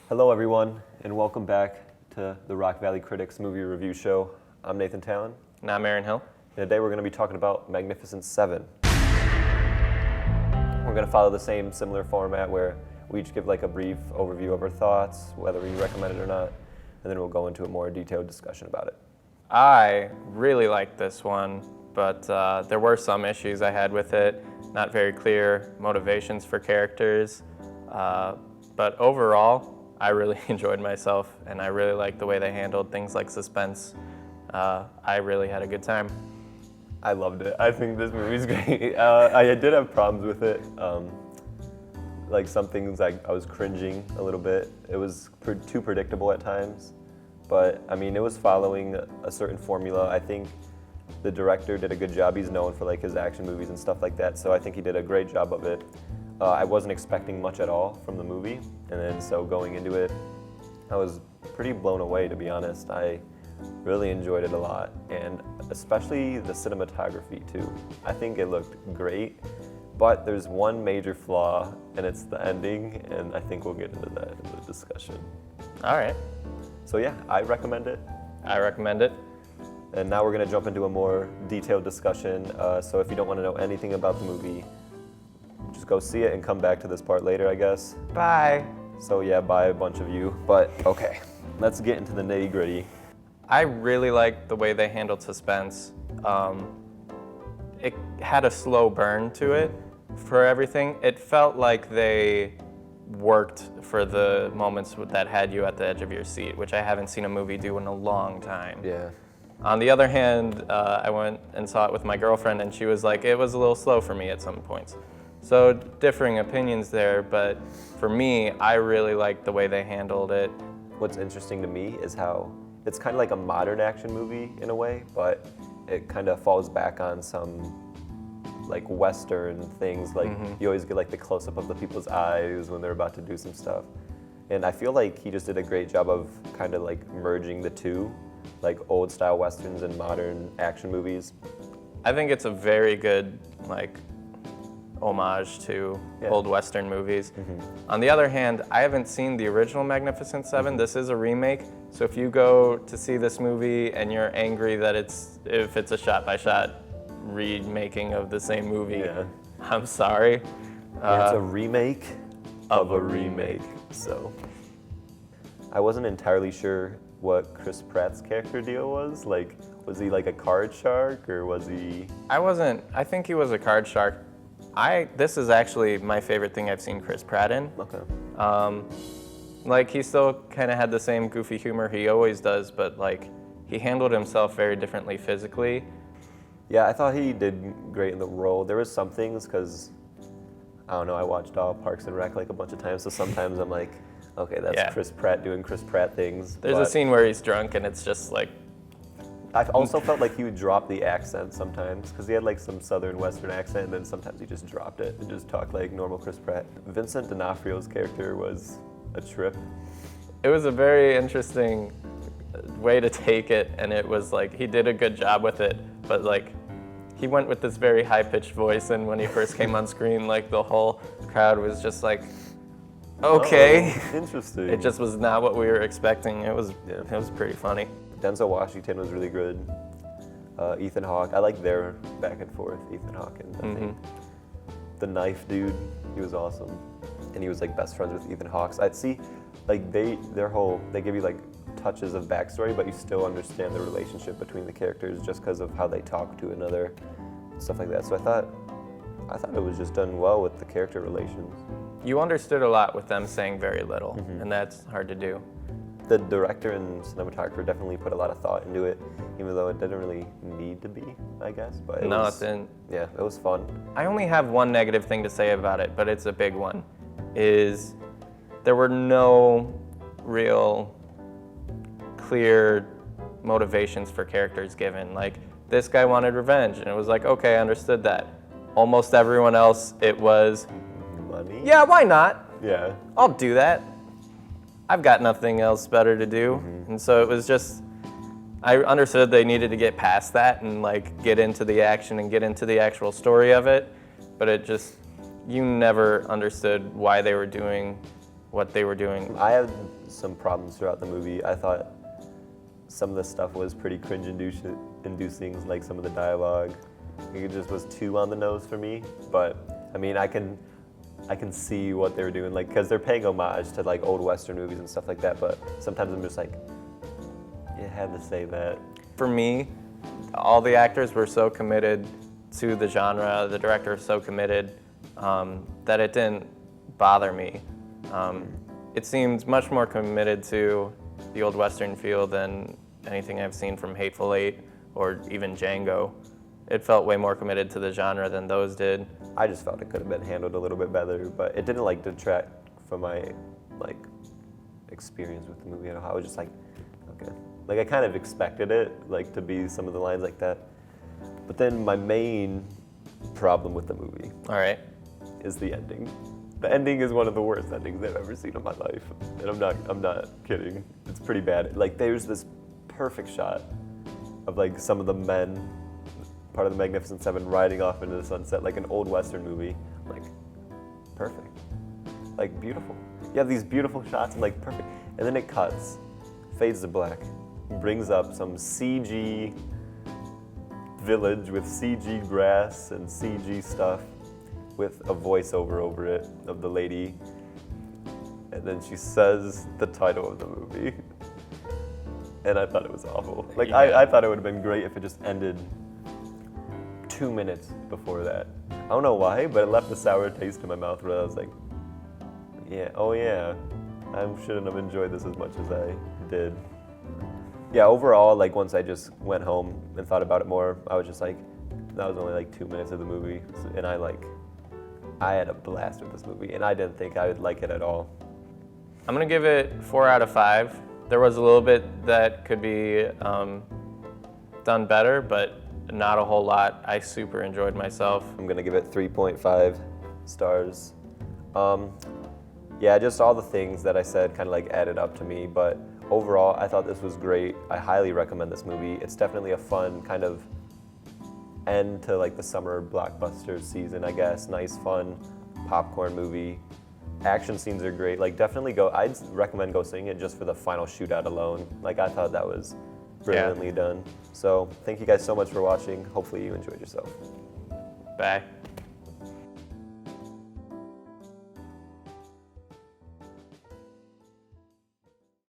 Hello, everyone, and welcome back to the Rock Valley Critics Movie Review Show. I'm Nathan Talon. And I'm Aaron Hill. And today we're going to be talking about Magnificent Seven. We're going to follow the same similar format where we each give like a brief overview of our thoughts, whether we recommend it or not, and then we'll go into a more detailed discussion about it. I really liked this one, but there were some issues I had with it. Not very clear motivations for characters. But overall, I really enjoyed myself, and I really liked the way they handled things like suspense. I really had a good time. I loved it. I think this movie's great. I did have problems with it. Like some things I was cringing a little bit. It was too predictable at times. But I mean, it was following a certain formula. I think the director did a good job. He's known for like his action movies and stuff like that. So I think he did a great job of it. I wasn't expecting much at all from the movie. And then so going into it, I was pretty blown away, to be honest. I really enjoyed it a lot, and especially the cinematography too. I think it looked great, but there's one major flaw, and it's the ending, and I think we'll get into that in the discussion. All right. So yeah, I recommend it. I recommend it. And now we're gonna jump into a more detailed discussion. So if you don't wanna know anything about the movie, just go see it and come back to this part later, I guess. Bye. So yeah, bye a bunch of you, but okay, let's get into the nitty gritty. I really liked the way they handled suspense. It had a slow burn to it for everything. It felt like they worked for the moments that had you at the edge of your seat, which I haven't seen a movie do in a long time. Yeah. On the other hand, I went and saw it with my girlfriend, and she was like, it was a little slow for me at some points. So differing opinions there, but for me, I really liked the way they handled it. What's interesting to me is how it's kind of like a modern action movie in a way, but it kind of falls back on some like Western things. Like you always get like the close-up of the people's eyes when they're about to do some stuff. And I feel like he just did a great job of kind of like merging the two, like old style Westerns and modern action movies. I think it's a very good like homage to old Western movies. On the other hand, I haven't seen the original Magnificent Seven. This is a remake, so if you go to see this movie and you're angry that if it's a shot-by-shot remaking of the same movie, I'm sorry. It's a remake of a remake. So I wasn't entirely sure what Chris Pratt's character deal was. Like, was he like a card shark, or was he? I think he was a card shark. This is actually my favorite thing I've seen Chris Pratt in. Okay. Like, he still kind of had the same goofy humor he always does, but like, he handled himself very differently physically. Yeah, I thought he did great in the role. There was some things, because, I don't know, I watched all Parks and Rec like a bunch of times, so sometimes I'm like, okay, that's Chris Pratt doing Chris Pratt things. There's a scene where he's drunk and it's just like... I also felt like he would drop the accent sometimes, because he had like some southern western accent, and then sometimes he just dropped it and just talked like normal Chris Pratt. Vincent D'Onofrio's character was a trip. It was a very interesting way to take it, and it was like, he did a good job with it, but like, he went with this very high-pitched voice, and when he first came on screen, like the whole crowd was just like, okay. Oh, interesting. It just was not what we were expecting. It was pretty funny. Denzel Washington was really good. Ethan Hawke, I like their back and forth, Ethan Hawke and I think the knife dude, he was awesome. And he was like best friends with Ethan Hawke. I'd see, like they give you like touches of backstory, but you still understand the relationship between the characters just because of how they talk to another, stuff like that. So I thought it was just done well with the character relations. You understood a lot with them saying very little, and that's hard to do. The director and cinematographer definitely put a lot of thought into it, even though it didn't really need to be, I guess. But it didn't. Yeah, it was fun. I only have one negative thing to say about it, but it's a big one, is there were no real clear motivations for characters given. Like, this guy wanted revenge, and it was like, okay, I understood that. Almost everyone else, it was, money? Yeah, why not? Yeah. I'll do that. I've got nothing else better to do. And so it was just, I understood they needed to get past that and like get into the action and get into the actual story of it, but it just, you never understood why they were doing what they were doing. I had some problems throughout the movie. I thought some of the stuff was pretty cringe-inducing, like some of the dialogue. It just was too on the nose for me. But I mean, I can see what they were doing, like, because they're paying homage to like old Western movies and stuff like that. But sometimes I'm just like, you had to say that. For me, all the actors were so committed to the genre, the director was so committed that it didn't bother me. It seemed much more committed to the old Western feel than anything I've seen from Hateful Eight or even Django. It felt way more committed to the genre than those did. I just felt it could have been handled a little bit better, but it didn't like detract from my like experience with the movie at all. I was just like, okay. Like I kind of expected it like to be some of the lines like that. But then my main problem with the movie All right. is the ending. The ending is one of the worst endings I've ever seen in my life. And I'm not kidding. It's pretty bad. Like there's this perfect shot of like some of the men, part of the Magnificent Seven, riding off into the sunset like an old Western movie. Like perfect. Like beautiful. You have these beautiful shots and like perfect. And then it cuts, fades to black, brings up some CG village with CG grass and CG stuff, with a voiceover over it of the lady, and then she says the title of the movie, and I thought it was awful. Like Yeah. I thought it would have been great if it just ended 2 minutes before that. I don't know why, but it left a sour taste in my mouth where I was like, yeah, oh yeah, I shouldn't have enjoyed this as much as I did. Yeah, overall, like once I just went home and thought about it more, I was just like, that was only like 2 minutes of the movie, and I had a blast with this movie, and I didn't think I would like it at all. I'm gonna give it 4 out of 5. There was a little bit that could be done better, but not a whole lot. I super enjoyed myself. I'm gonna give it 3.5 stars. Yeah, just all the things that I said kind of like added up to me, but overall, I thought this was great. I highly recommend this movie. It's definitely a fun kind of end to like the summer blockbuster season, I guess. Nice, fun popcorn movie. Action scenes are great. Like definitely go. I'd recommend go seeing it just for the final shootout alone. Like I thought that was brilliantly done. So thank you guys so much for watching. Hopefully you enjoyed yourself. Bye.